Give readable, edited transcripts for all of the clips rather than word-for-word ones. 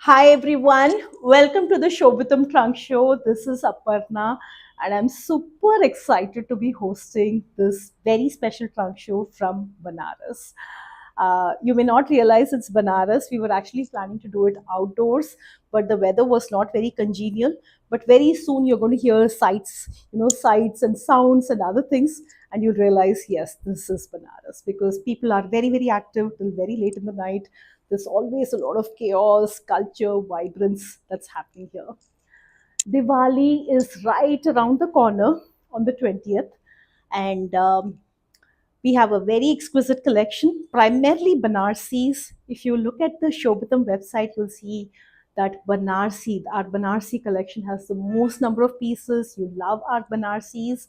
Hi everyone, welcome to the Shobitam Trunkshow. This is Aparna, and I'm super excited to be hosting this very special trunk show from Banaras. You may not realize it's Banaras. We were actually planning to do it outdoors, but the weather was not very congenial. But very soon you're going to hear sights and sounds and other things, and you'll realize, yes, this is Banaras because people are very, very active till very late in the night. There's always a lot of chaos, culture, vibrance that's happening here. Diwali is right around the corner on the 20th, and we have a very exquisite collection, primarily Banarsis. If you look at the Shobitam website, you'll see that our Banarsi collection has the most number of pieces. You love our Banarsis.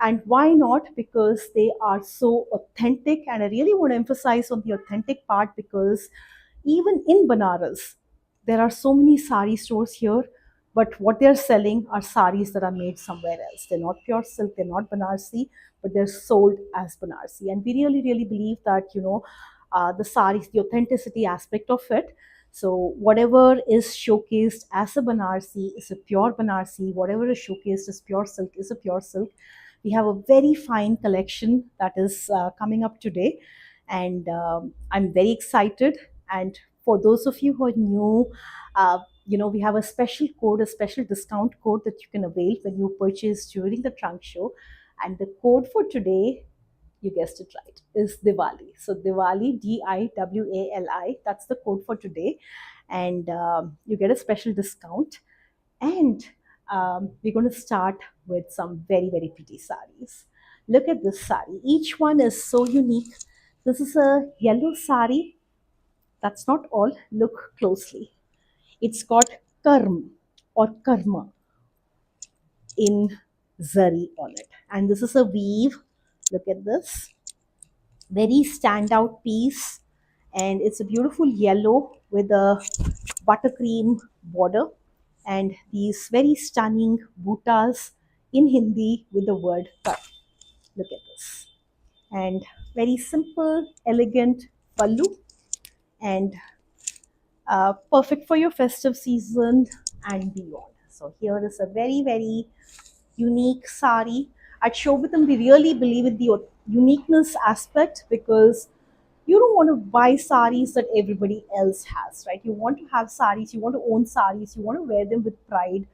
And why not? Because they are so authentic. And I really want to emphasize on the authentic part because even in Banaras, there are so many sari stores here, but what they're selling are saris that are made somewhere else. They're not pure silk, they're not Banarsi, but they're sold as Banarsi. And we really, really believe that, the saris, the authenticity aspect of it. So whatever is showcased as a Banarsi is a pure Banarsi. Whatever is showcased as pure silk is a pure silk. We have a very fine collection that is coming up today, and I'm very excited. And for those of you who are new, we have a special code, a special discount code that you can avail when you purchase during the trunk show. And the code for today, you guessed it right, is Diwali. So Diwali, Diwali, that's the code for today. And you get a special discount. And we're going to start with some very, very pretty saris. Look at this sari. Each one is so unique. This is a yellow sari. That's not all. Look closely. It's got karm or karma in zari on it. And this is a weave. Look at this. Very standout piece. And it's a beautiful yellow with a buttercream border and these very stunning buttas in Hindi with the word kar. Look at this. And very simple, elegant pallu and perfect for your festive season and beyond. So here is a very, very unique sari. At Shobitam, we really believe in the uniqueness aspect because you don't want to buy saris that everybody else has, right? You want to have saris, you want to own saris, you want to wear them with pride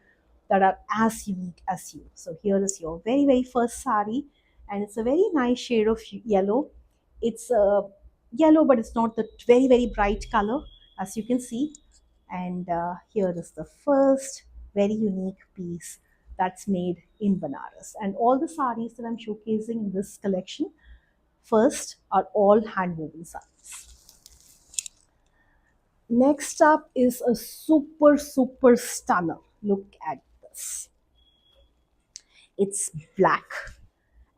that are as unique as you. So here is your very, very first sari, and it's a very nice shade of yellow. It's yellow, but it's not the very, very bright color, as you can see. And here is the first very unique piece that's made in Banaras. And all the saris that I'm showcasing in this collection first are all hand woven saris. Next up is a super, super stunner. Look at this. It's black,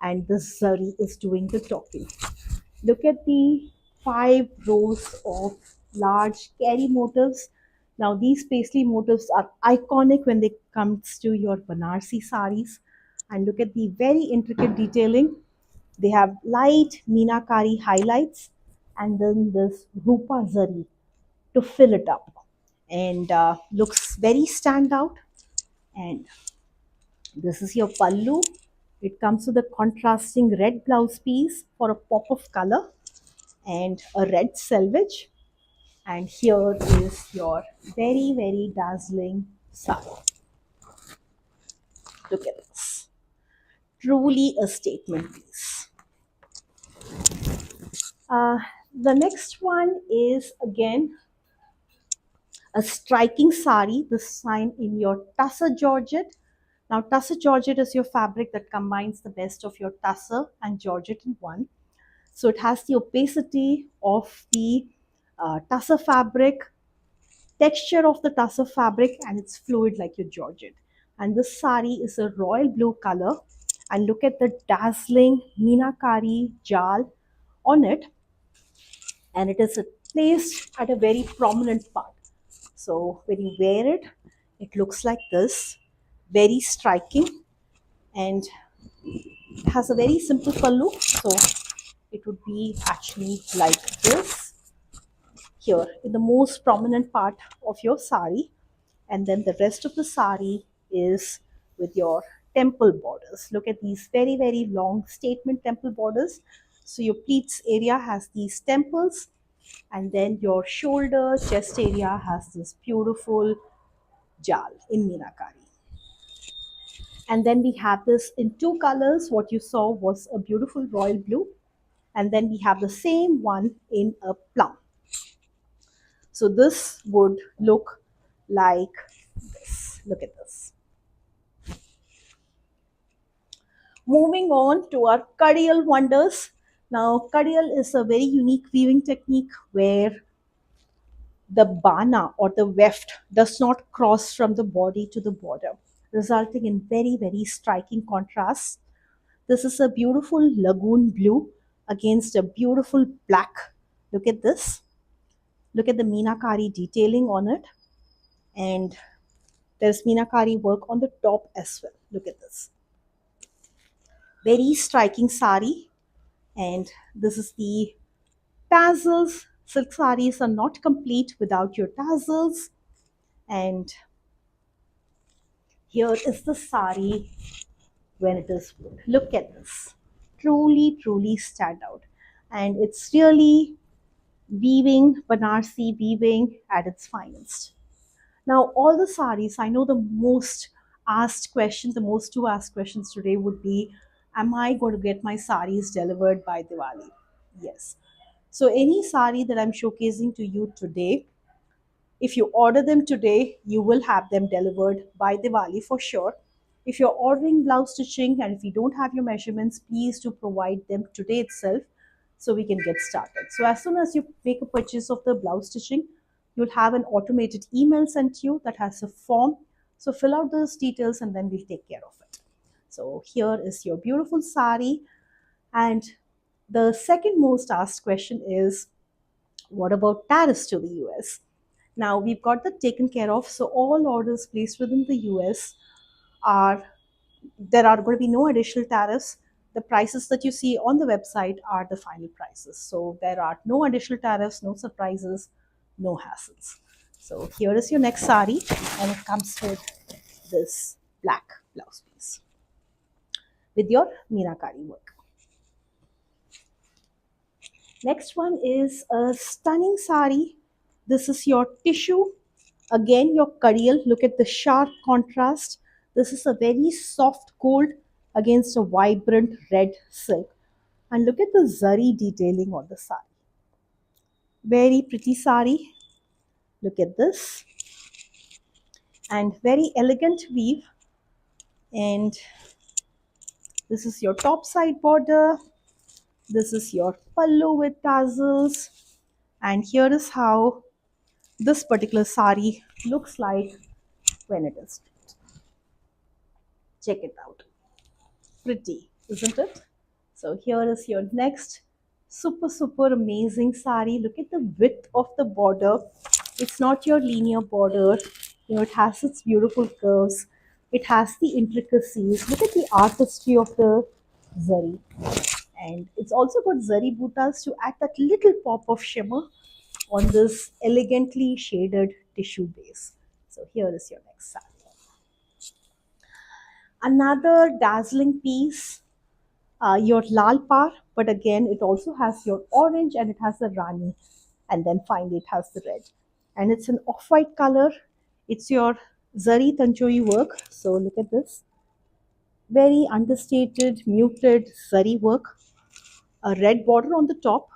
and the zari is doing the talking. Look at the 5 rows of large carry motifs. Now, these paisley motifs are iconic when they comes to your Banarsi saris. And look at the very intricate detailing. They have light meenakari highlights and then this rupa zari to fill it up, and looks very standout. And this is your pallu. It comes with a contrasting red blouse piece for a pop of color and a red selvage. And here is your very, very dazzling sari. Look at this. Truly a statement piece. The next one is again a striking sari, this time in your tussar georgette. Now, tussar georgette is your fabric that combines the best of your tussar and georgette in one. So it has the opacity of the tussar fabric, texture of the tussar fabric, and it's fluid like your georgette. And this sari is a royal blue color. And look at the dazzling meenakari jal on it. And it is placed at a very prominent part. So when you wear it, it looks like this, very striking, and it has a very simple pallu. So it would be actually like this. here in the most prominent part of your sari, and then the rest of the sari is with your temple borders. Look at these very, very long statement temple borders. So your pleats area has these temples, and then your shoulder chest area has this beautiful jal in Meenakari. And then we have this in two colors. What you saw was a beautiful royal blue, and then we have the same one in a plum. So this would look like this. Look at this. Moving on to our Kadiyal wonders. Now, Kadiyal is a very unique weaving technique where the bana or the weft does not cross from the body to the border, resulting in very, very striking contrast. This is a beautiful lagoon blue against a beautiful black. Look at this. Look at the Meenakari detailing on it. And there's Meenakari work on the top as well. Look at this. Very striking sari. And this is the tassels. Silk saris are not complete without your tassels. And here is the sari when it is worn. Look at this. Truly, truly stand out. And it's really weaving, Banarsi weaving at its finest. Now, all the saris, I know the most asked question, the most two asked questions today would be, am I going to get my saris delivered by Diwali? Yes. So, any sari that I'm showcasing to you today, if you order them today, you will have them delivered by Diwali for sure. If you're ordering blouse stitching and if you don't have your measurements, please do provide them today itself so we can get started. So as soon as you make a purchase of the blouse stitching, you'll have an automated email sent to you that has a form. So fill out those details and then we'll take care of it. So here is your beautiful sari. And the second most asked question is, what about tariffs to the US? Now we've got that taken care of. So all orders placed within the US are, there are going to be no additional tariffs. The prices that you see on the website are the final prices. So there are no additional tariffs, no surprises, no hassles. So here is your next sari, and it comes with this black blouse piece with your Meenakari work. Next one is a stunning sari. This is your tissue. Again, your Kadiyal. Look at the sharp contrast. This is a very soft gold against a vibrant red silk. And look at the zari detailing on the sari. Very pretty sari. Look at this. And very elegant weave. And this is your top side border. This is your pallu with tassels. And here is how this particular sari looks like when it is stitched. Check it out. Pretty, isn't it? So here is your next super, super amazing sari. Look at the width of the border. It's not your linear border. You know, it has its beautiful curves. It has the intricacies. Look at the artistry of the zari. And it's also got zari butas to add that little pop of shimmer on this elegantly shaded tissue base. So here is your next sari. Another dazzling piece, your lal par, but again it also has your orange and it has the rani, and then finally it has the red, and it's an off-white color. It's your zari tanjoi work. So look at this, very understated muted zari work, a red border on the top,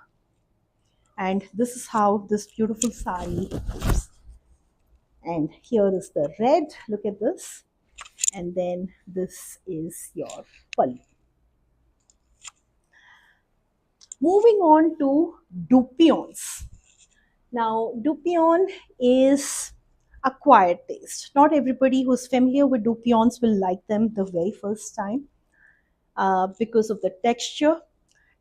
and this is how this beautiful sari looks. And here is the red. Look at this, and then this is your pallu. Moving on to dupions. Now, dupion is acquired taste. Not everybody who's familiar with dupions will like them the very first time because of the texture.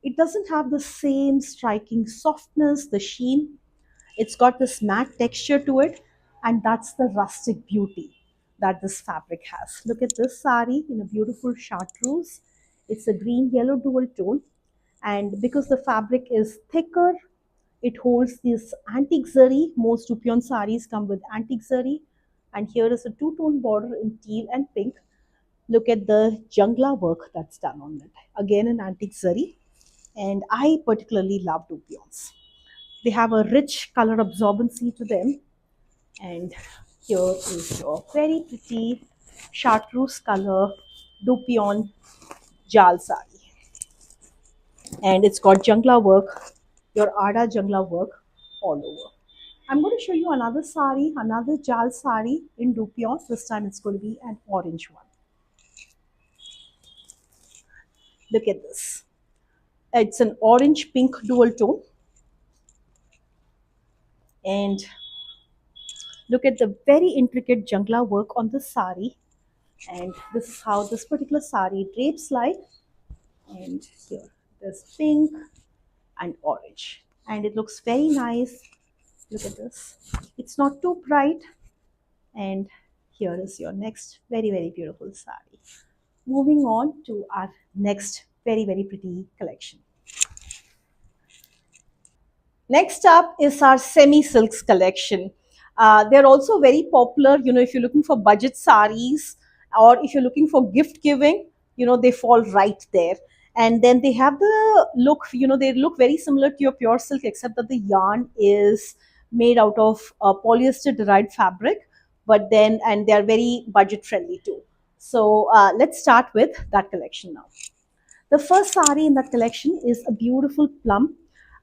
It doesn't have the same striking softness, the sheen. It's got this matte texture to it, and that's the rustic beauty that this fabric has. Look at this sari in a beautiful chartreuse. It's a green yellow dual tone, and because the fabric is thicker, It holds this antique zari. Most Dupion saris come with antique zari. And here is a two-tone border in teal and pink. Look at the jungla work that's done on it. Again, an antique zari. And I particularly love Dupions. They have a rich color absorbency to them. And here is your very pretty chartreuse color Dupion Jal sari. And it's got jungla work, your Ada jungla work all over. I'm going to show you another sari, another Jal sari in Dupion. This time it's going to be an orange one. Look at this. It's an orange pink dual tone. And look at the very intricate jungla work on the sari. And this is how this particular sari drapes like. And here, there's pink and orange. And it looks very nice. Look at this. It's not too bright. And here is your next very, very beautiful sari. Moving on to our next very, very pretty collection. Next up is our semi silks collection. They're also very popular, if you're looking for budget saris or if you're looking for gift giving, they fall right there. And then they have the look, they look very similar to your pure silk, except that the yarn is made out of polyester derived fabric, but then, and they're very budget friendly too. So let's start with that collection now. The first sari in that collection is a beautiful plum.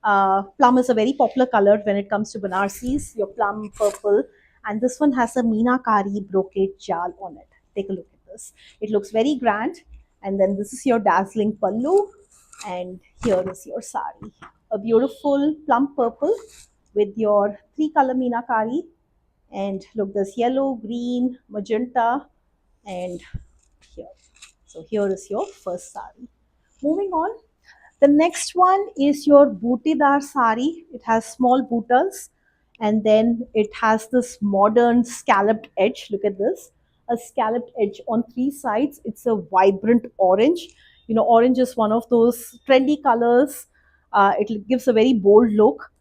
Plum is a very popular color when it comes to Banarsis, your plum purple. And this one has a Meenakari brocade jal on it. Take a look at this. It looks very grand. And then this is your dazzling pallu. And here is your sari. A beautiful plum purple with your three color Meenakari. And look, there's yellow, green, magenta, and here. So here is your first sari. Moving on, the next one is your bootidar sari. It has small bootas and then it has this modern scalloped edge. Look at this, a scalloped edge on three sides. It's a vibrant orange. Orange is one of those trendy colors. It gives a very bold look.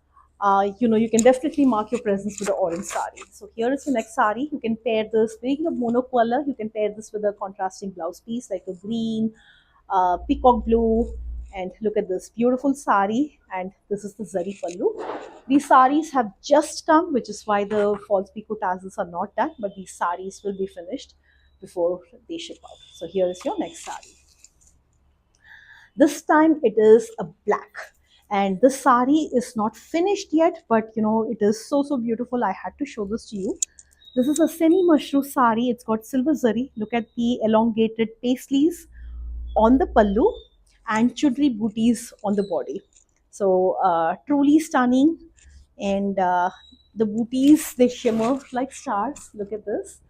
You can definitely mark your presence with the orange sari. So here is the next sari. You can pair this, being a mono color, you can pair this with a contrasting blouse piece like a green, peacock blue, and look at this beautiful sari. And this is the zari pallu. These saris have just come, which is why the false pico tassels are not done, but these saris will be finished before they ship out. So here is your next sari. This time it is a black, and this sari is not finished yet, but it is so beautiful. I had to show this to you. This is a semi mushroom sari. It's got silver zari. Look at the elongated paisleys on the pallu and chudri booties on the body. So truly stunning. And the booties, they shimmer like stars. Look at this.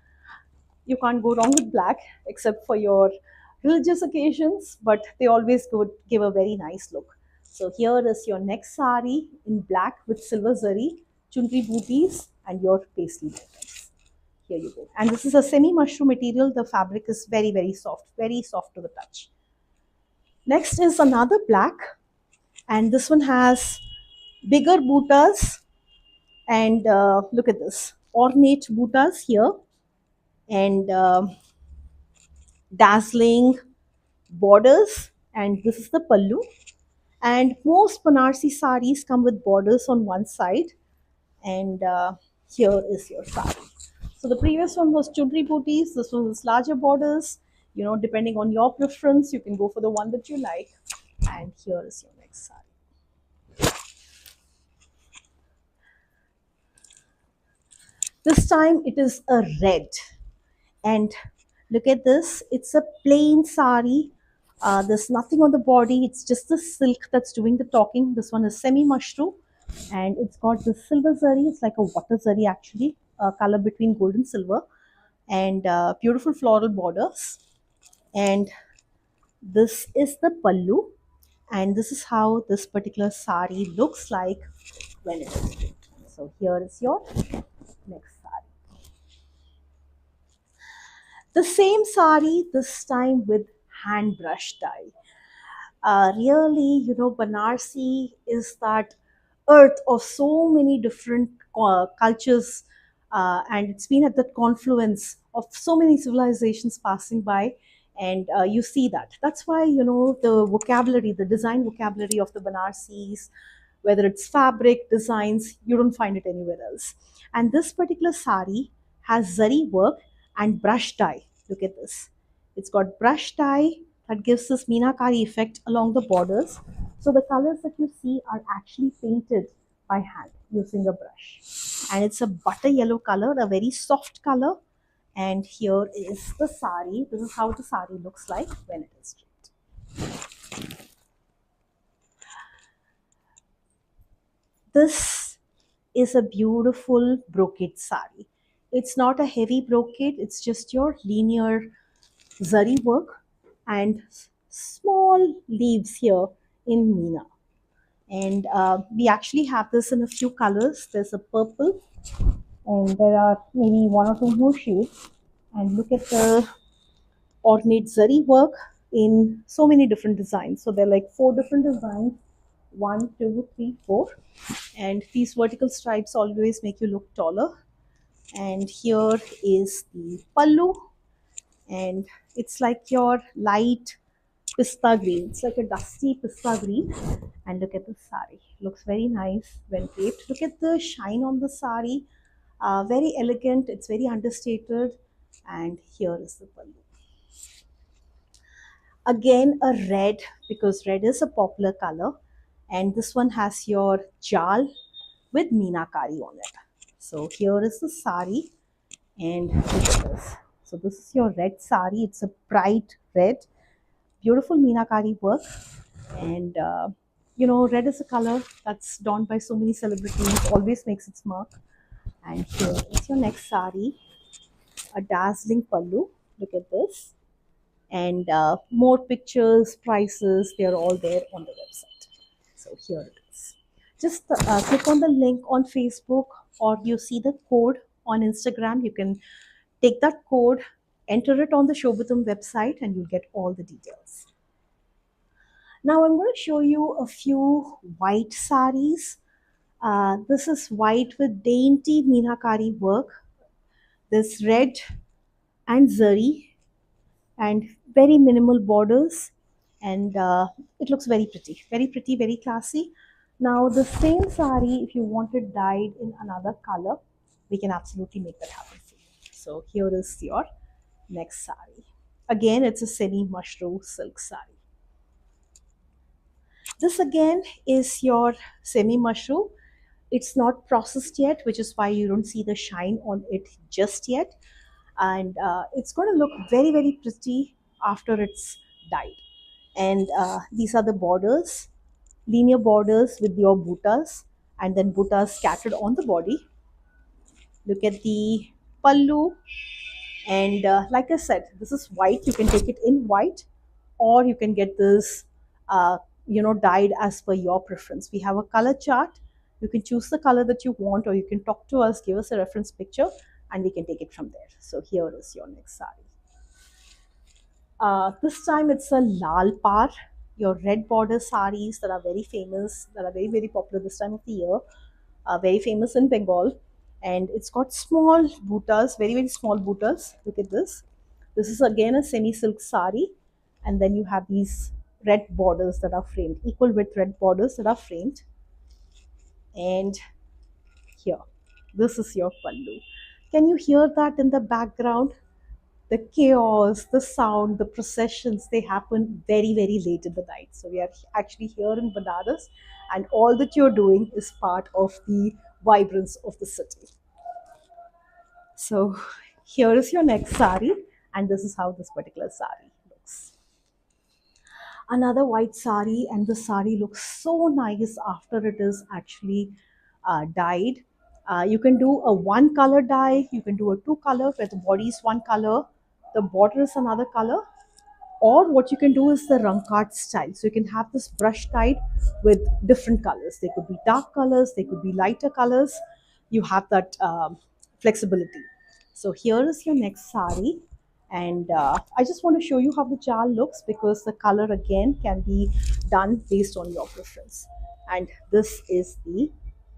You can't go wrong with black except for your religious occasions, but they always give a very nice look. So here is your next sari in black with silver zari, chundri booties, and your paisley bottoms. Here you go. And this is a semi mushroom material. The fabric is very soft to the touch. Next is another black, and this one has bigger bootas. And look at this, ornate bootas here, and dazzling borders. And this is the pallu. And most Banarsi saris come with borders on one side. And here is your sari. So the previous one was chudri booties. This one is larger borders. Depending on your preference, you can go for the one that you like. And here is your next sari. This time it is a red. And look at this. It's a plain sari. There's nothing on the body. It's just the silk that's doing the talking. This one is semi-mushroom. And it's got the silver zari. It's like a water zari actually. Color between gold and silver. And beautiful floral borders. And this is the pallu. And this is how this particular sari looks like when it is draped. So here is your next sari. The same sari, this time with hand brush dye. Really, Banarsi is that earth of so many different cultures, and it's been at the confluence of so many civilizations passing by. And you see that. That's why, the vocabulary, the design vocabulary of the Banarsis, whether it's fabric designs, you don't find it anywhere else. And this particular sari has zari work and brush dye. Look at this. It's got brush dye that gives this meenakari effect along the borders. So the colors that you see are actually painted by hand using a brush. And it's a butter yellow color, a very soft color. And here is the sari. This is how the sari looks like when it is draped. This is a beautiful brocade sari. It's not a heavy brocade, it's just your linear zari work and small leaves here in Meena. And we actually have this in a few colors. There's a purple, and there are maybe one or two more shades. And look at the ornate zari work in so many different designs. So there are like 4 different designs, one, two, three, four. And these vertical stripes always make you look taller. And here is the pallu, and it's like your light pista green. It's like a dusty pista green. And look at the sari. Looks very nice when draped. Look at the shine on the sari. Very elegant. It's very understated. And here is the pallu. Again, a red, because red is a popular color. And this one has your jal with meenakari on it. So here is the sari, and look at this. So this is your red sari. It's a bright red, beautiful meenakari work. And red is a color that's donned by so many celebrities, always makes its mark. And here is your next sari, a dazzling pallu. Look at this. And more pictures, prices, they're all there on the website. So here it is. Just click on the link on Facebook, or you see the code on Instagram. You can take that code, enter it on the Shobitam website, and you'll get all the details. Now I'm going to show you a few white saris. This is white with dainty meenakari work. There's red and zari and very minimal borders, and it looks very pretty, very classy. Now the same sari, if you want it dyed in another color, we can absolutely make that happen for you. So here is your next sari. Again, it's a semi mushroom silk sari. This again is your semi mushroom. It's not processed yet, which is why you don't see the shine on it just yet. And it's going to look very pretty after it's dyed. And these are the borders, linear borders with your buttas, and then buttas scattered on the body. Look at the pallu. And like I said, this is white. You can take it in white, or you can get this dyed as per your preference. We have a color chart. You can choose the color that you want, or you can talk to us, give us a reference picture, and we can take it from there. So here is your next sari. This time it's a lal par, your red border saris that are very famous, that are very popular this time of the year, very famous in Bengal. And it's got small buttas, very small buttas. Look at this. This is again a semi silk sari, and then you have these red borders that are framed, equal width red borders that are framed. And here, this is your pallu. Can you hear that in the background? The chaos, the sound, the processions, they happen very late in the night. So we are actually here in Banaras, and all that you're doing is part of the vibrance of the city. So here is your next sari, and this is how this particular sari looks. Another white sari, and the sari looks so nice after it is actually dyed. You can do a one color dye, you can do a two color where the body is one color, the border is another color, or what you can do is the rankart style. So you can have this brush dyed with different colors. They could be dark colors, they could be lighter colors. You have that flexibility. So here is your next sari, and I just want to show you how the jal looks, because the color again can be done based on your preference. And this is the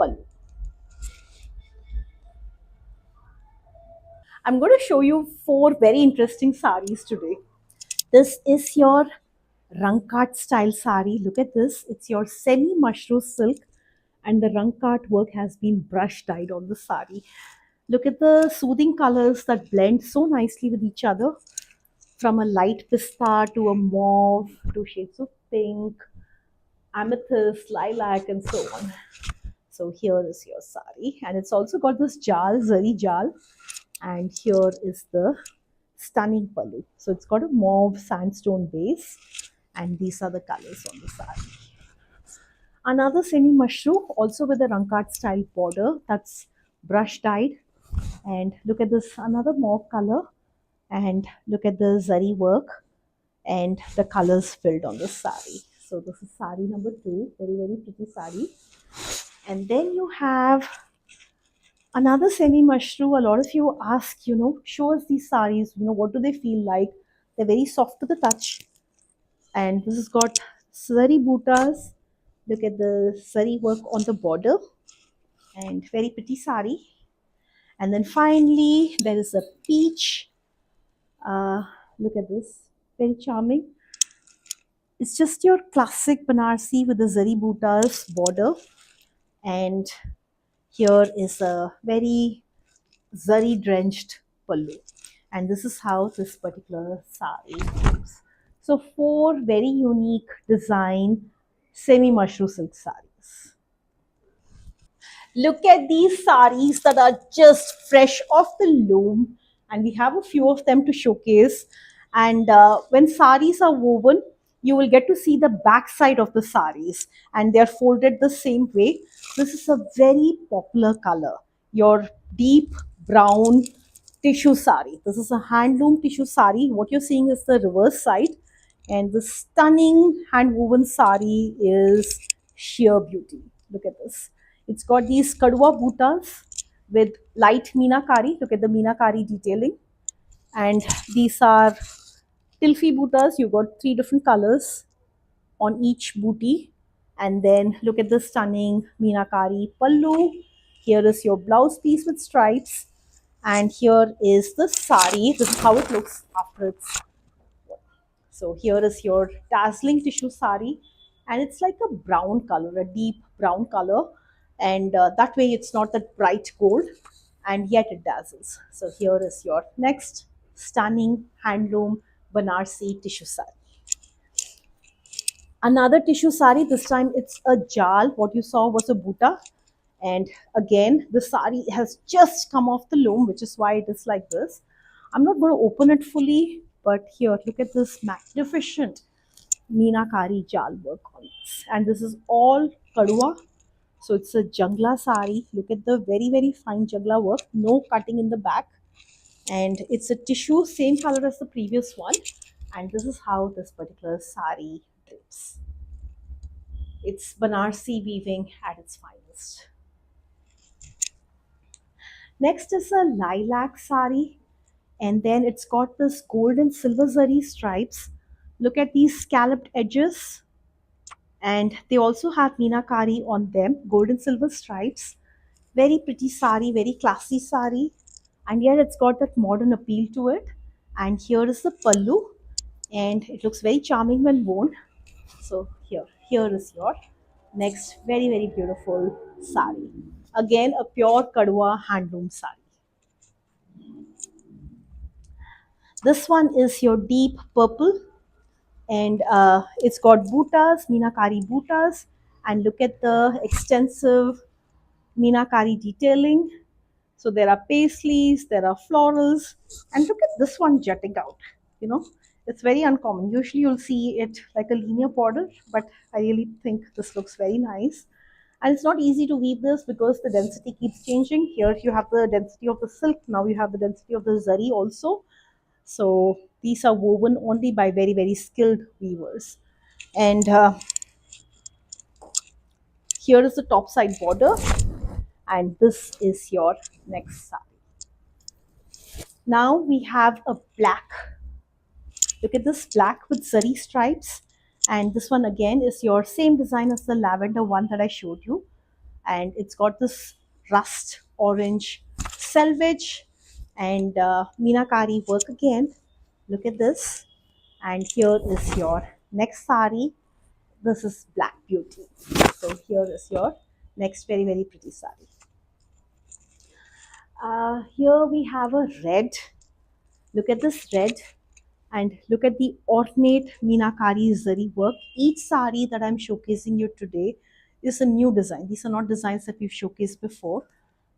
pallu. I'm going to show you four very interesting saris today. This is your Rankat style sari. Look at this. It's your semi mushroom silk, and the Rankat work has been brush dyed on the sari. Look at the soothing colors that blend so nicely with each other, from a light pista to a mauve to shades of pink, amethyst, lilac, and so on. So here is your sari, and it's also got this jal, zari jal, and here is the stunning pallu. So it's got a mauve sandstone base, and these are the colors on the sari. Another semi mushroom, also with a Rankat style border, that's brush dyed. And look at this, another mauve color, and look at the zari work and the colors filled on the sari. So this is sari number two, very very pretty sari. And then you have another semi mushroom. A lot of you ask, show us these saris. What do they feel like? They're very soft to the touch, and this has got sari bootas. Look at the sari work on the border, and very pretty sari. And then finally, there is a peach. Look at this, very charming. It's just your classic Banarsi with the zari bootas border, and here is a very zari drenched pallu, and this is how this particular sari looks. So four very unique design semi mushroom silk saris. Look at these saris that are just fresh off the loom, and we have a few of them to showcase. And when saris are woven, you will get to see the back side of the saris, and they're folded the same way. This is a very popular color, your deep brown tissue sari. This is a handloom tissue sari. What you're seeing is the reverse side, and the stunning hand woven sari is sheer beauty. Look at this. It's got these kadwa bootas with light meenakari. Look at the meenakari detailing. And these are tilfi bootas. You've got three different colors on each booty. And then look at the stunning meenakari pallu. Here is your blouse piece with stripes. And here is the sari. This is how it looks after it's. So here is your dazzling tissue sari, and it's like a brown color, a deep brown color, and that way it's not that bright gold, and yet it dazzles. So here is your next stunning handloom Banarsi tissue sari. Another tissue sari, this time it's a jal. What you saw was a buta, and again the sari has just come off the loom, which is why it is like this. I'm not going to open it fully, but here, look at this magnificent meenakari jal work on this, and this is all kadua. So it's a jangla sari. Look at the very very fine jangla work, no cutting in the back, and it's a tissue, same color as the previous one. And this is how this particular sari drapes. It's Banarsi weaving at its finest. Next is a lilac sari, and then it's got this gold and silver zari stripes. Look at these scalloped edges, and they also have meenakari on them, gold and silver stripes. Very pretty sari, very classy sari, and yet it's got that modern appeal to it. And here is the pallu, and it looks very charming when worn. So here is your next very very beautiful sari. Again, a pure kadwa handloom sari. This one is your deep purple, and it's got bootas, meenakari bootas, and look at the extensive meenakari detailing. So there are paisleys, there are florals, and look at this one jutting out. You know, it's very uncommon. Usually you'll see it like a linear border, but I really think this looks very nice. And it's not easy to weave this because the density keeps changing. Here you have the density of the silk, now you have the density of the zari also. So these are woven only by very very skilled weavers. And here is the top side border, and this is your next sari. Now we have a black. Look at this black with zari stripes, and this one again is your same design as the lavender one that I showed you. and it's got this rust orange selvage and meenakari work again. Look at this. And here is your next sari. This is Black Beauty. So here is your next very pretty sari. Here we have a red. Look at this red and look at the ornate Meenakari zari work. Each sari that I'm showcasing you today is a new design. These are not designs that we've showcased before.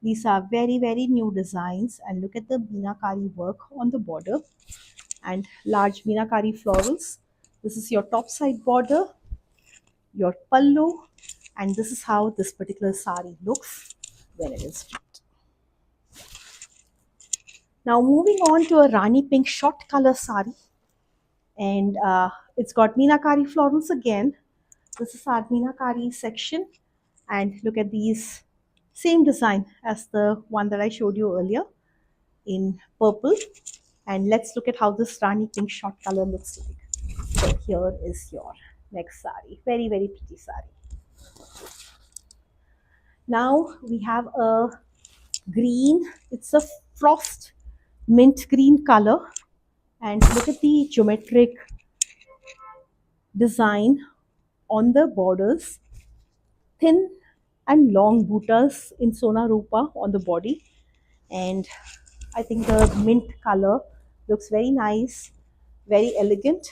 These are very new designs, and look at the Meenakari work on the border and large Meenakari florals. This is your top side border, your pallu, and this is how this particular sari looks when it is stripped. Now moving on to a Rani pink short color sari, and it's got Meenakari florals again. This is our Meenakari section, and look at these, same design as the one that I showed you earlier in purple. And let's look at how this Rani pink short color looks like. So here is your next sari, very pretty sari. Now we have a green, it's a frost mint green color, and look at the geometric design on the borders, thin and long buttas in Sona Rupa on the body, and I think the mint color looks very nice, very elegant,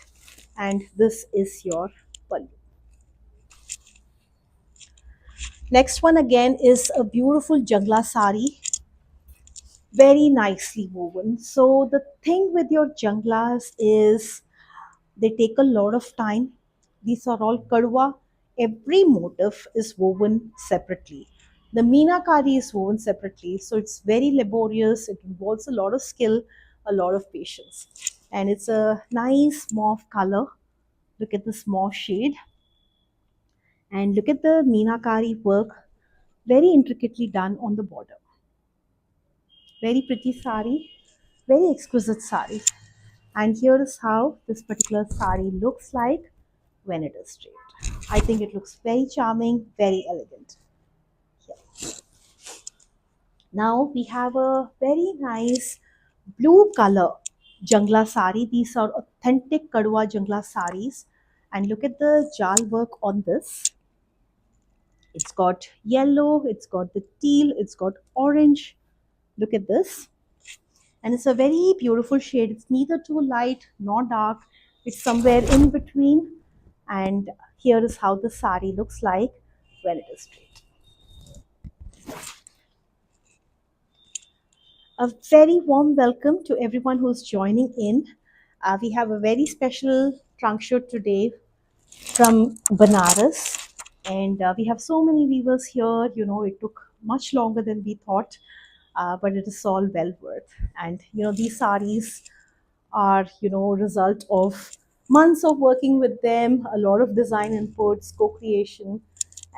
and this is your pallu. Next one again is a beautiful jangla sari, very nicely woven. So the thing with your janglas is they take a lot of time. These are all kadwa. Every motif is woven separately. The meenakari is woven separately, so it's very laborious. It involves a lot of skill, a lot of patience, and it's a nice mauve color. Look at this mauve shade, and look at the meenakari work, very intricately done on the border. Very pretty sari, very exquisite sari. And here is how this particular sari looks like when it is straight. I think it looks very charming, very elegant. Here. Now we have a very nice blue color jangla sari. These are authentic Kadwa jangla saris. And look at the jal work on this. It's got yellow, it's got the teal, it's got orange. Look at this. And it's a very beautiful shade. It's neither too light nor dark. It's somewhere in between. And here is how the sari looks like when it is straight. A very warm welcome to everyone who's joining in. We have a very special trunk show today from Banaras, and we have so many viewers here. You know, it took much longer than we thought, but it is all well worth. And you know, these saris are, you know, result of months of working with them, a lot of design inputs, co-creation.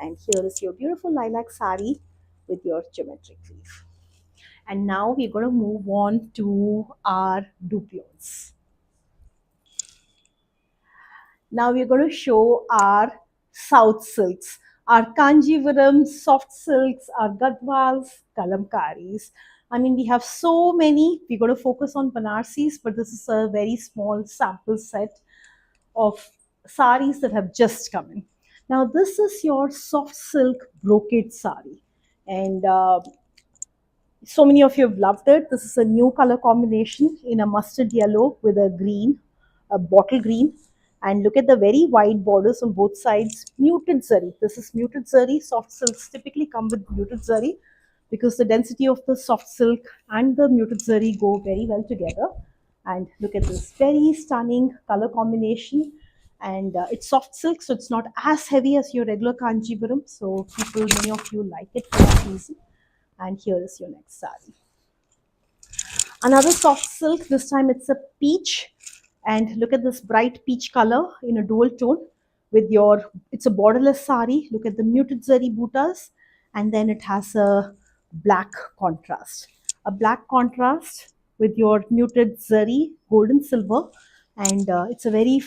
And here is your beautiful lilac sari with your geometric weave. And now we're going to move on to our dupions. Now we're going to show our South silks, our Kanjivaram soft silks, our Gadwals, Kalamkaris. I mean, we have so many. We're going to focus on Banarsis, but this is a very small sample set of saris that have just come in. Now, this is your soft silk brocade sari, and so many of you have loved it. This is a new color combination in a mustard yellow with a green, a bottle green. And look at the very wide borders on both sides. Muted zari. This is muted zari. Soft silks typically come with muted zari because the density of the soft silk and the muted zari go very well together. And look at this very stunning color combination. And it's soft silk, so it's not as heavy as your regular Kanjivaram. So people, many of you like it for that reason. And here is your next sari. Another soft silk, this time it's a peach. And look at this bright peach color in a dual tone with your, it's a borderless sari. Look at the muted zari buttas, and then it has a black contrast. A black contrast with your muted zari, gold and silver. And it's a very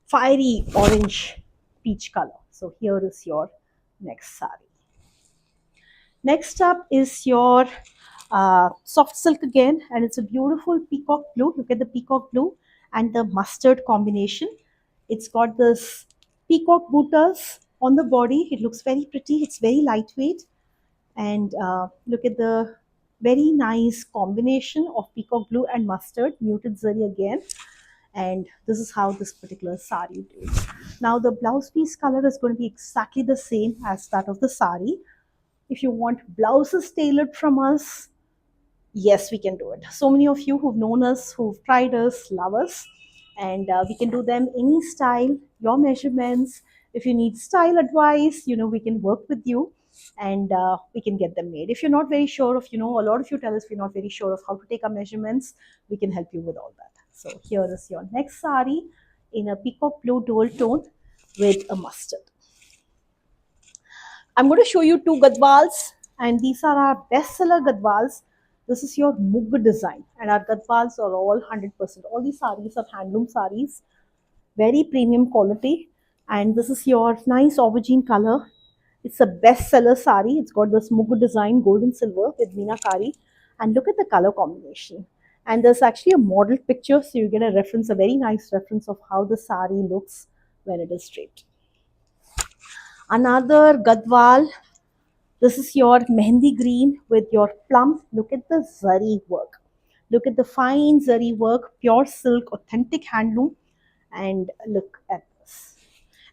fiery orange peach color. So here is your next sari. Next up is your soft silk again, and it's a beautiful peacock blue. Look at the peacock blue and the mustard combination. It's got this peacock bootas on the body. It looks very pretty. It's very lightweight, and look at the very nice combination of peacock blue and mustard, muted zari again. And this is how this particular sari is. Now the blouse piece color is going to be exactly the same as that of the sari. If you want blouses tailored from us, yes, we can do it. So many of you who've known us, who've tried us, love us, and we can do them any style, your measurements. If you need style advice, we can work with you, and we can get them made. If you're not very sure of, a lot of you tell us we're not very sure of how to take our measurements, we can help you with all that. So here is your next sari in a peacock blue dual tone with a mustard. I'm going to show you two gadwals, and these are our bestseller gadwals. This is your Mugg design, and our gadwals are all 100%. All these saris are handloom saris, very premium quality. And this is your nice aubergine color. It's a bestseller sari. It's got this Mugg design, gold and silver with meenakari. And look at the color combination. And there's actually a model picture, so you get a reference, a very nice reference of how the sari looks when it is draped. Another gadwal. This is your mehendi green with your plum. Look at the zari work. Look at the fine zari work, pure silk, authentic handloom. And look at this.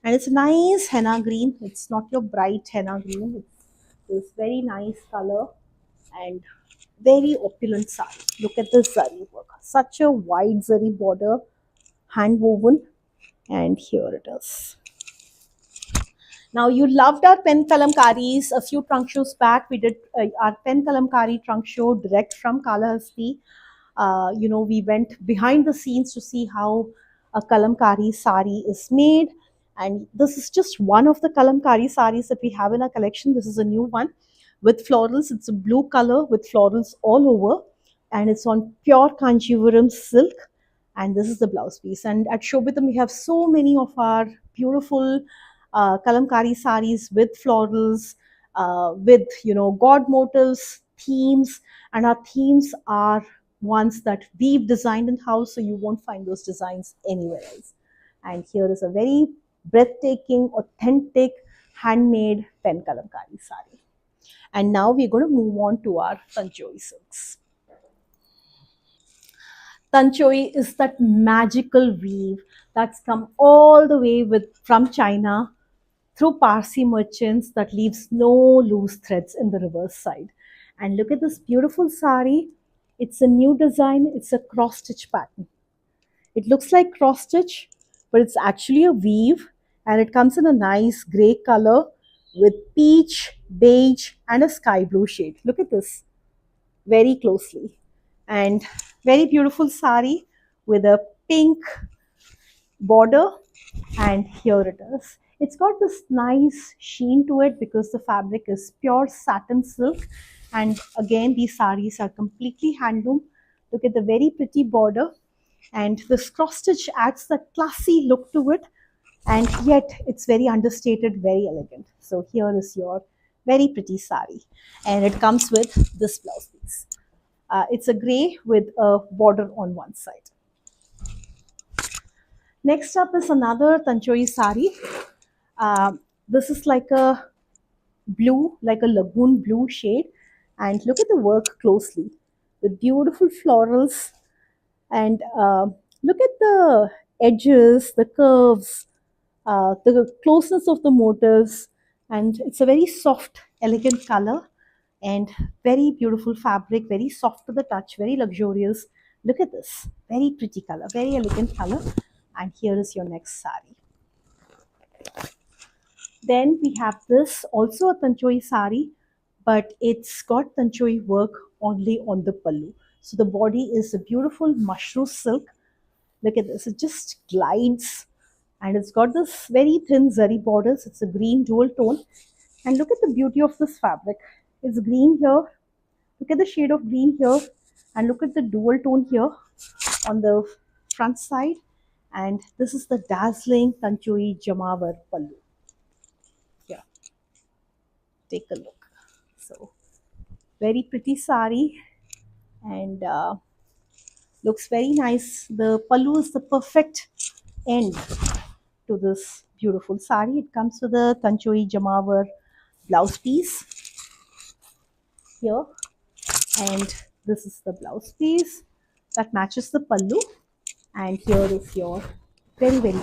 And it's nice henna green. It's not your bright henna green. It's this very nice color and very opulent sari. Look at the zari work. Such a wide zari border, hand woven. And here it is. Now, you loved our pen kalamkaris a few trunk shows back. We did our pen kalamkari trunk show direct from Kalahasti. We went behind the scenes to see how a kalamkari sari is made. And this is just one of the kalamkari saris that we have in our collection. This is a new one with florals. It's a blue color with florals all over. And it's on pure Kanchivaram silk. And this is the blouse piece. And at Shobitam, we have so many of our beautiful kalamkari saris with florals, with god motifs, themes, and our themes are ones that we've designed in house, so you won't find those designs anywhere else. And here is a very breathtaking, authentic, handmade pen kalamkari sari. And now we're going to move on to our Tanchoi silks. Tanchoi is that magical weave that's come all the way from China through Parsi merchants that leaves no loose threads in the reverse side. And look at this beautiful sari. It's a new design. It's a cross stitch pattern. It looks like cross stitch, but it's actually a weave, and it comes in a nice gray color with peach, beige, and a sky blue shade. Look at this very closely. And very beautiful sari with a pink border, and here it is. It's got this nice sheen to it because the fabric is pure satin silk, and again these saris are completely handloom. Look at the very pretty border, and this cross stitch adds that classy look to it, and yet it's very understated, very elegant. So here is your very pretty sari, and it comes with this blouse piece. It's a grey with a border on one side. Next up is another Tanchoi sari. This is like a blue, like a lagoon blue shade. And look at the work closely with beautiful florals. And look at the edges, the curves, the closeness of the motifs. And it's a very soft, elegant color and very beautiful fabric, very soft to the touch, very luxurious. Look at this, very pretty color, very elegant color. And here is your next sari. Then we have this, also a Tanchoi sari, but it's got Tanchoi work only on the pallu. So the body is a beautiful mushroom silk. Look at this, it just glides, and it's got this very thin zari borders. It's a green dual tone. And look at the beauty of this fabric. It's green here. Look at the shade of green here, and look at the dual tone here on the front side. And this is the dazzling Tanchoi Jamawar pallu. Yeah, take a look. So Very pretty sari, and looks very nice. The pallu is the perfect end to this beautiful sari. It comes with a tanchoi jamawar blouse piece here, and this is the blouse piece that matches the pallu. And here is your very pretty.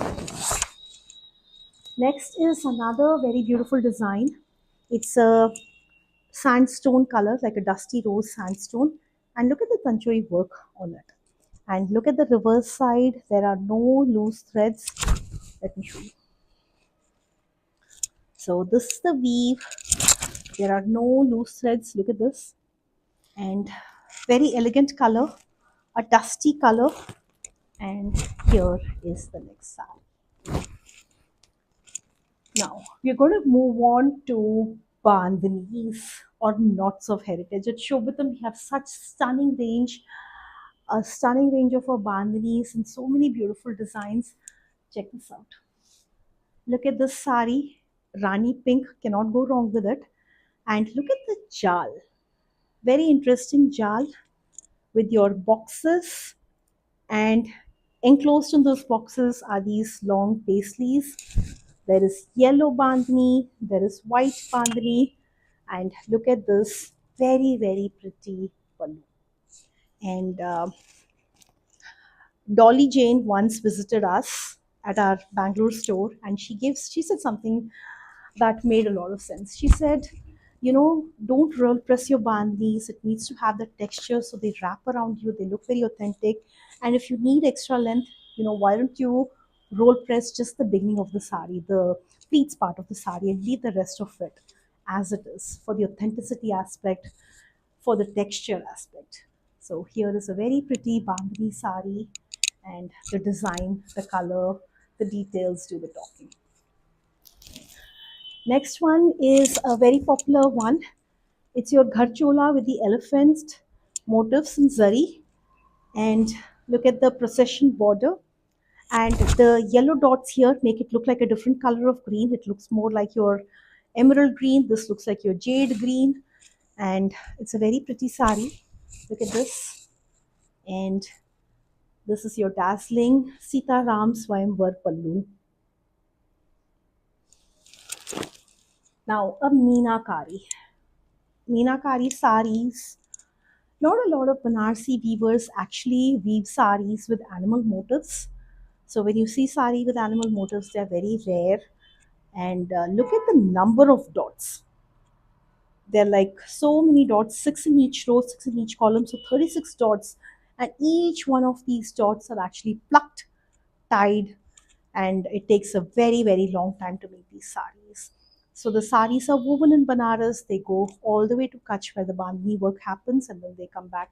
Next is another very beautiful design. It's a sandstone color, like a dusty rose sandstone. And look at the tanchoi work on it. And look at the reverse side. There are no loose threads. Let me show you. So this is the weave. There are no loose threads. Look at this. And very elegant color, a dusty color. And here is the next side. Now we're going to move on to bandhanis or knots of heritage. At Shobitam, we have such a stunning range of our bandhanis and so many beautiful designs. Check this out. Look at this sari, Rani pink, cannot go wrong with it. And look at the jal, very interesting jal with your boxes, and enclosed in those boxes are these long paisleys. There is yellow bandhani, there is white bandhani, and look at this very pretty pallu. And Dolly Jane once visited us at our Bangalore store, and she said something that made a lot of sense. She said, don't roll press your bandhnis. It needs to have the texture, so they wrap around you. They look very authentic. And if you need extra length, why don't you roll press just the beginning of the sari, the pleats part of the sari, and leave the rest of it as it is for the authenticity aspect, for the texture aspect. So here is a very pretty bandhani sari, and the design, the color, the details do the talking. Next one is a very popular one. It's your Gharchola with the elephant motifs in zari. And look at the procession border. And the yellow dots here make it look like a different color of green. It looks more like your emerald green. This looks like your jade green. And it's a very pretty sari. Look at this. And this is your dazzling Sita Ram Swayamvar Pallu. Now, a Meenakari. Meenakari saris. Not a lot of Banarsi weavers actually weave saris with animal motifs. So when you see sari with animal motifs, they're very rare. And look at the number of dots. They're like so many dots, 6 in each row, 6 in each column, so 36 dots. And each one of these dots are actually plucked, tied, and it takes a very long time to make these saris. So the saris are woven in Banaras. They go all the way to Kutch where the bandhani work happens, and then they come back.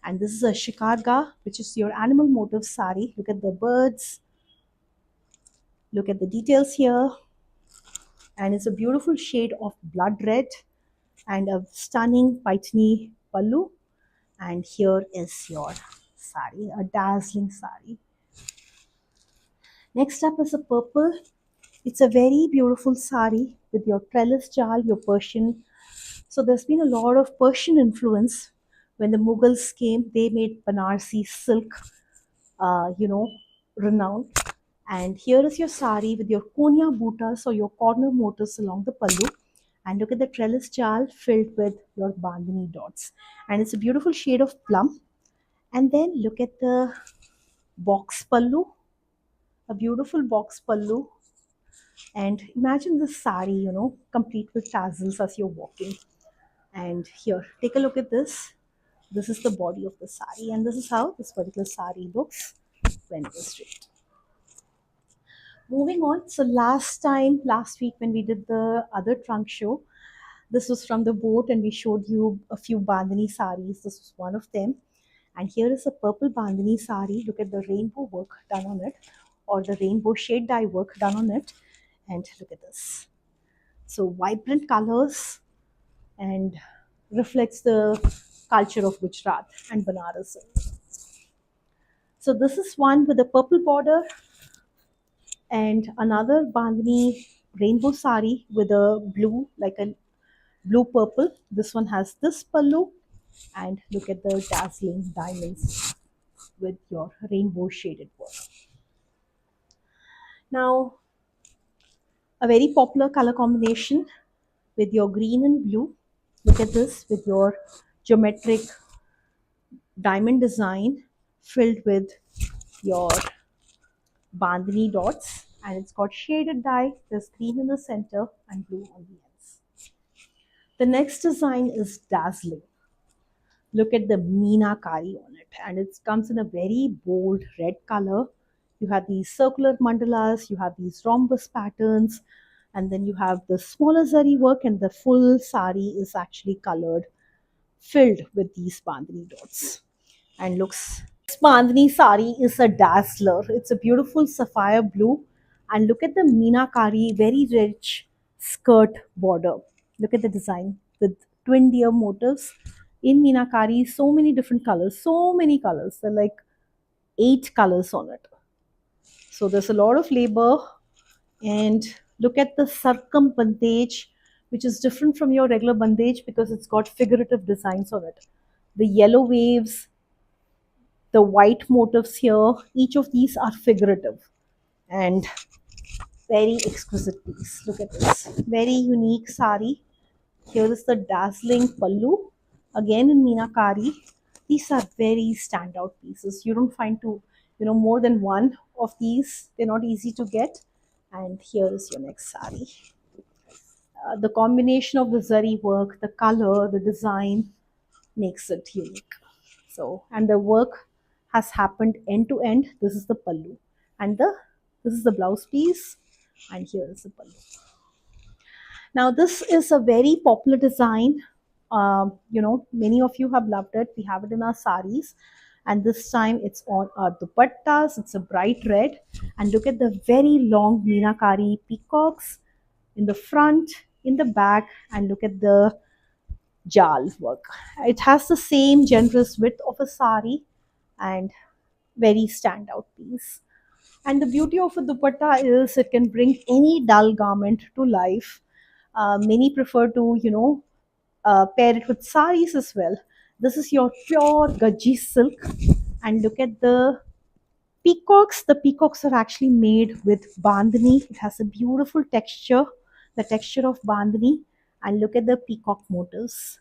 And this is a shikarga, which is your animal motif sari. Look at the birds. Look at the details here. And it's a beautiful shade of blood red and a stunning paitni pallu. And here is your sari, a dazzling sari. Next up is a purple. It's a very beautiful sari with your trellis jal, your Persian. So there's been a lot of Persian influence. When the Mughals came, they made Banarsi silk, renowned. And here is your sari with your konya bootas or your corner motifs along the pallu. And look at the trellis jal filled with your bandhani dots. And it's a beautiful shade of plum. And then look at the box pallu, a beautiful box pallu. And imagine this sari, complete with tassels as you're walking. And here, take a look at this. This is the body of the sari, and this is how this particular sari looks when it is straight. Moving on, so last week when we did the other trunk show, this was from the boat and we showed you a few bandhani saris. This was one of them. And here is a purple bandhani sari. Look at the rainbow work done on it, or the rainbow shade dye work done on it. And look at this. So vibrant colors and reflects the culture of Gujarat and Banaras. So this is one with a purple border and another bandhani rainbow sari with a blue, like a blue purple. This one has this pallu, and look at the dazzling diamonds with your rainbow shaded work. Now, a very popular color combination with your green and blue. Look at this with your geometric diamond design filled with your bandhani dots, and it's got shaded dye. There's green in the center and blue on the ends. The next design is dazzling. Look at the meenakari on it, and it comes in a very bold red color. You have these circular mandalas, you have these rhombus patterns, and then you have the smaller zari work, and the full sari is actually colored, filled with these bandhani dots, and looks. Bandhani sari is a dazzler. It's a beautiful sapphire blue, and look at the meenakari, very rich skirt border. Look at the design with twin deer motifs in meenakari. So many different colors, so many colors. There are like 8 colors on it. So there's a lot of labor, and look at the sarkam bandage, which is different from your regular bandage because it's got figurative designs on it. The yellow waves, the white motifs here, each of these are figurative and very exquisite piece. Look at this. Very unique sari. Here is the dazzling pallu, again in Meenakari. These are very standout pieces. You don't find more than one of these. They're not easy to get. And here is your next sari. The combination of the zari work, the color, the design makes it unique. So, and the work has happened end to end. This is the pallu, and this is the blouse piece, and here is the pallu. Now, this is a very popular design. Many of you have loved it. We have it in our saris, and this time it's on our dupattas. It's a bright red, and look at the very long meenakari peacocks in the front, in the back, and look at the jal work. It has the same generous width of a sari and very standout piece. And the beauty of a dupatta is it can bring any dull garment to life. Many prefer to, pair it with saris as well. This is your pure gaji silk, and look at the peacocks. The peacocks are actually made with bandhani. It has a beautiful texture, the texture of bandhani, and look at the peacock motifs.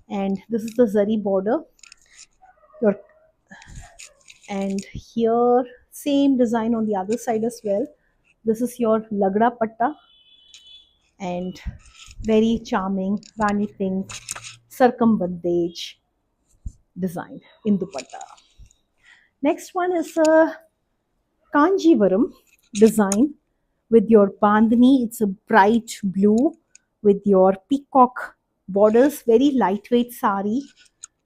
And this is the zari border. Your and here same design on the other side as well. This is your lagda patta, and very charming rani pink circumbandage design in dupatta. Next one is a kanjivaram design with your bandhani. It's a bright blue with your peacock borders, very lightweight sari,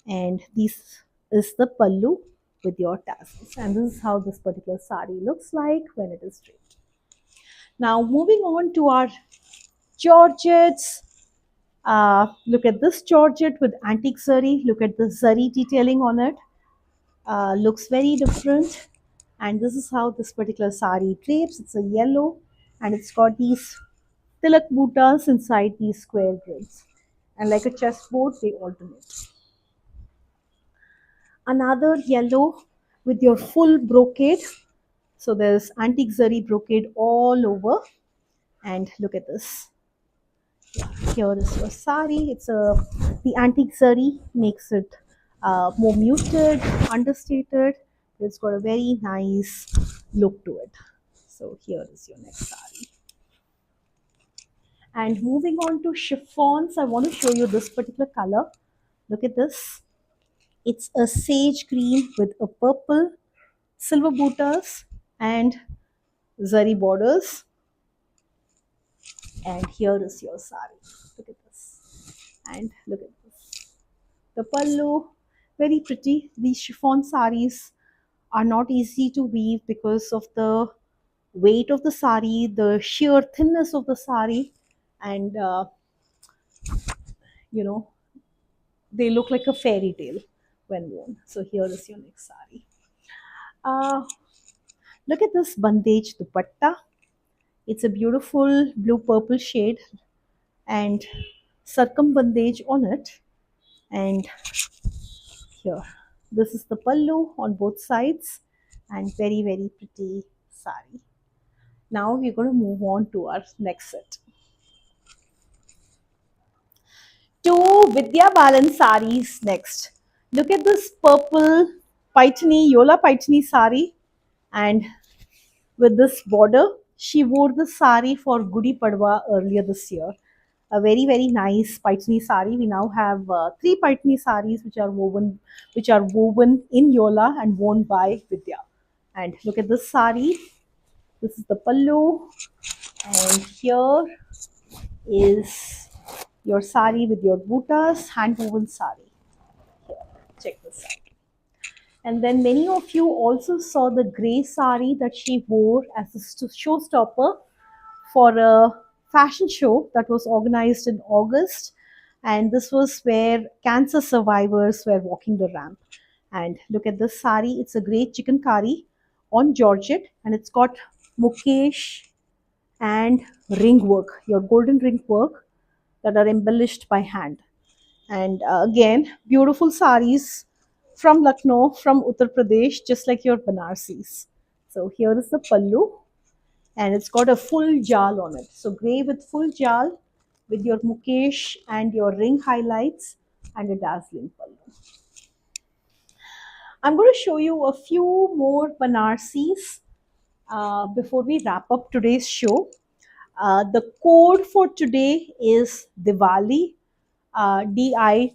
and this is the pallu with your tassels, and this is how this particular sari looks like when it is draped. Now moving on to our georgettes. Look at this georgette with antique zari. Look at the zari detailing on it. Looks very different, and this is how this particular sari drapes. It's a yellow, and it's got these tilak buttas inside these square grids, and like a chessboard they alternate. Another yellow with your full brocade. So there's antique zari brocade all over, and look at this. Here is your sari. It's the antique zari makes it more muted, understated. It's got a very nice look to it. So here is your next sari. And moving on to chiffons, I want to show you this particular color. Look at this. It's a sage green with a purple, silver buttas, and zari borders. And here is your sari. Look at this. And look at this. The pallu, very pretty. These chiffon saris are not easy to weave because of the weight of the sari, the sheer thinness of the sari, and you know, they look like a fairy tale when worn. So here is your next sari. Look at this bandage dupatta. It's a beautiful blue purple shade, and circumbandage on it. And here, this is the pallu on both sides, and very, very pretty sari. Now we're going to move on to our next set. Two Vidya Balan saris next. Look at this purple Paitani, Yola Paitani sari, and with this border. She wore the sari for Gudi Padwa earlier this year. A very, very nice Paitani sari. We now have three Paitani saris which are woven in Yola and worn by Vidya. And look at this sari. This is the pallu, and here is your sari with your butas, hand woven sari. Here, check this out. And then many of you also saw the grey sari that she wore as a showstopper for a fashion show that was organized in August. And this was where cancer survivors were walking the ramp. And look at this sari. It's a great chicken curry on Georgette, and it's got Mukesh and ring work, your golden ring work that are embellished by hand. And again, beautiful saris from Lucknow, from Uttar Pradesh, just like your Banarsis. So here is the pallu, and it's got a full jal on it. So grey with full jal, with your Mukesh and your ring highlights, and a dazzling pallu. I'm going to show you a few more Banarsis before we wrap up today's show. The code for today is Diwali, Diwali,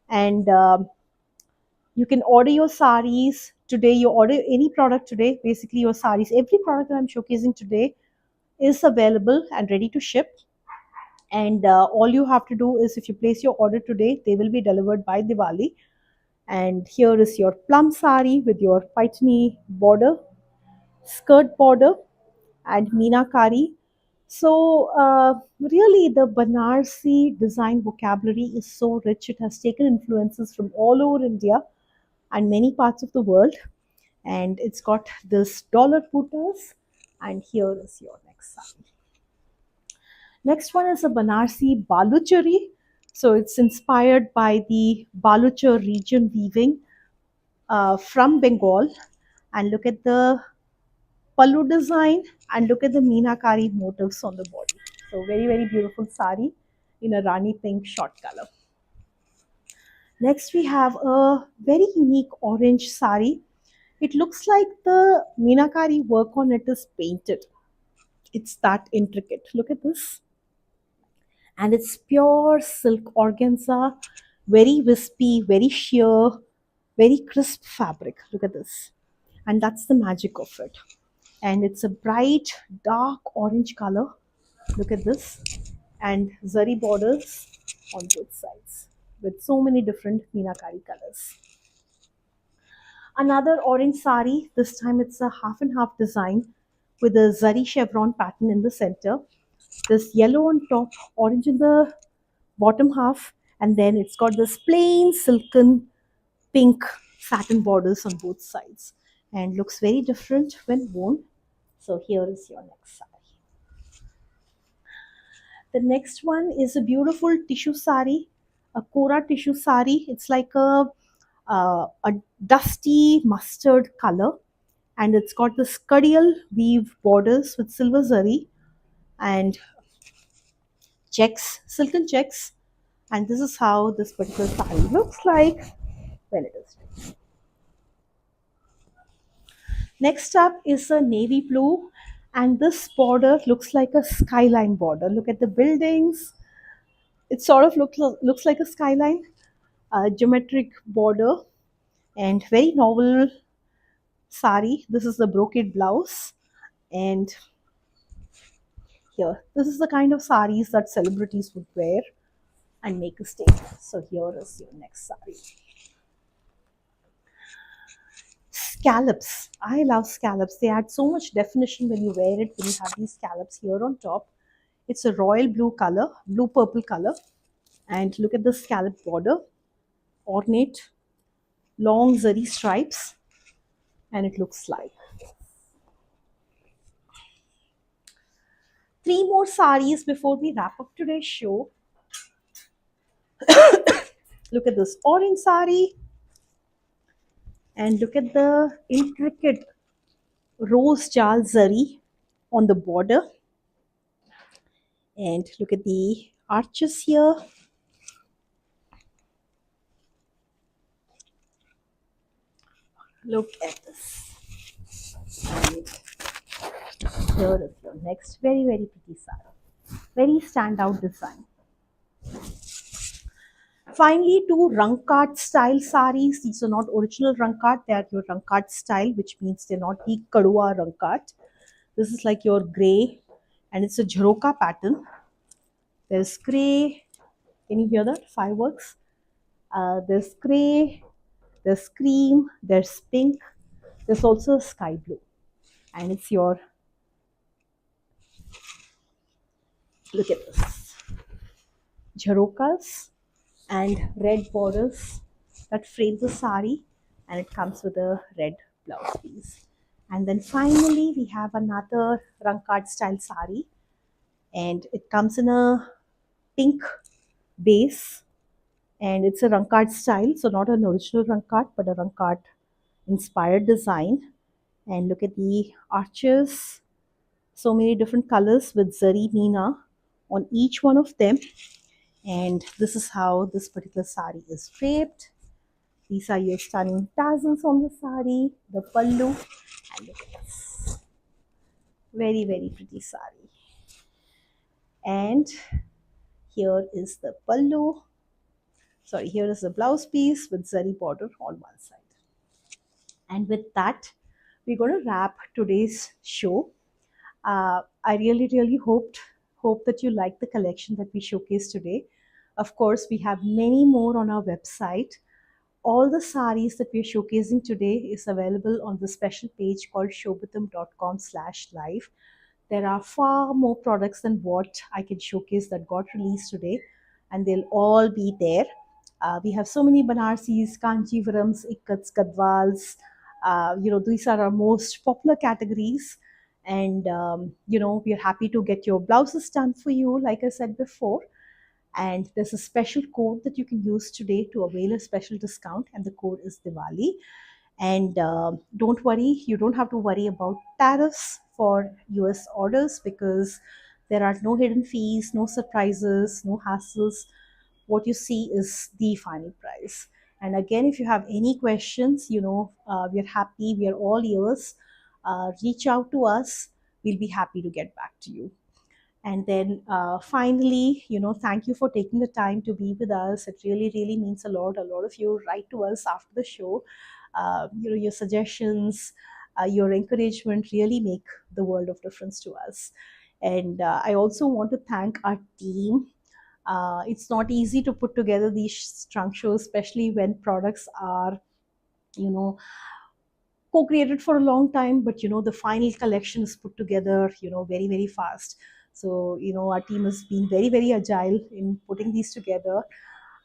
and you can order your saris today. You order any product today, basically your saris. Every product that I'm showcasing today is available and ready to ship. And all you have to do is, if you place your order today, they will be delivered by Diwali. And here is your plum sari with your Paitani border, skirt border, and meenakari. So, really, the Banarsi design vocabulary is so rich. It has taken influences from all over India and many parts of the world. And it's got this dollar putas. And here is your next sari. Next one is a Banarsi Baluchari. So, it's inspired by the Baluchar region weaving from Bengal. And look at the pallu design, and look at the meenakari motifs on the body. So very, very beautiful sari in a rani pink short color. Next we have a very unique orange sari. It looks like the meenakari work on it is painted. It's that intricate. Look at this. And it's pure silk organza, very wispy, very sheer, very crisp fabric. Look at this. And that's the magic of it. And it's a bright dark orange color. Look at this. And zari borders on both sides with so many different meenakari colors. Another orange sari. This time it's a half and half design with a zari chevron pattern in the center. This yellow on top, orange in the bottom half, and then it's got this plain silken pink satin borders on both sides, and looks very different when worn. So here is your next sari. The next one is a beautiful tissue sari, a kora tissue sari. It's like a dusty mustard color, and it's got the scuddial weave borders with silver zari and checks, silken checks. And this is how this particular sari looks like when it is finished. Next up is a navy blue, and this border looks like a skyline border. Look at the buildings. It sort of looks like a skyline, geometric border, and very novel sari. This is the brocade blouse, and here, this is the kind of saris that celebrities would wear and make a statement. So here is your next sari. Scallops. I love scallops. They add so much definition when you wear it, when you have these scallops here on top. It's a royal blue color, blue purple color. And look at the scallop border, ornate, long zari stripes, and it looks like. three more saris before we wrap up today's show. Look at this orange sari, and look at the intricate rose jal zari on the border, and look at the arches here. Look at this. And here is your next very, very pretty sari. Very standout design. Finally, two Rangkat style saris. These are not original Rangkat, they are your Rangkat style, which means they're not the Kadua Rangkat. This is like your grey, and it's a Jharoka pattern. There's grey. Can you hear that? Fireworks. There's grey, there's cream, there's pink, there's also sky blue. And it's your, look at this, Jharokas and red borders that frame the sari, and it comes with a red blouse piece. And then finally, we have another Rangkat style sari, and it comes in a pink base, and it's a Rangkat style, so not an original Rangkat, but a Rangkat inspired design. And look at the arches, so many different colors with zari meena on each one of them. And this is how this particular sari is draped. These are your stunning tassels on the sari, the pallu, and look at this. Very, very pretty sari. And here is the pallu. Sorry, here is the blouse piece with zari border on one side. And with that, we're going to wrap today's show. I really, really hope that you like the collection that we showcased today. Of course, we have many more on our website. All the saris that we're showcasing today is available on the special page called shobitam.com/live. There are far more products than what I can showcase that got released today, and they'll all be there. We have so many Banarsis, Kanjivarams, Ikkats, Gadwals. These are our most popular categories. And, we are happy to get your blouses done for you, like I said before. And there's a special code that you can use today to avail a special discount, and the code is Diwali. And don't worry, you don't have to worry about tariffs for US orders, because there are no hidden fees, no surprises, no hassles. What you see is the final price. And again, if you have any questions, we're happy, we are all ears. Reach out to us, we'll be happy to get back to you. And then finally, thank you for taking the time to be with us. It really, really means a lot. A lot of you write to us after the show. Your suggestions, your encouragement really make the world of difference to us. And I also want to thank our team. It's not easy to put together these trunk shows, especially when products are, you know, co-created for a long time, but the final collection is put together, very, very fast. So our team has been very, very agile in putting these together.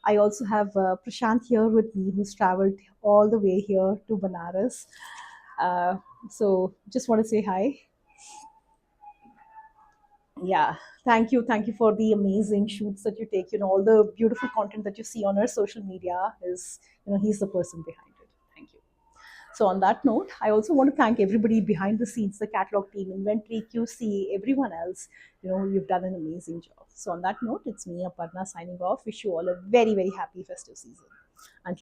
I also have Prashant here with me, who's traveled all the way here to Banaras. uh, so just want to say hi. Yeah, thank you for the amazing shoots that you take. All the beautiful content that you see on our social media is, he's the person behind it. Thank you. So on that note, I also want to thank everybody behind the scenes, the catalog team, inventory, QC, everyone else. You've done an amazing job. So on that note, it's me, Aparna, signing off. Wish you all a very, very happy festive season. Until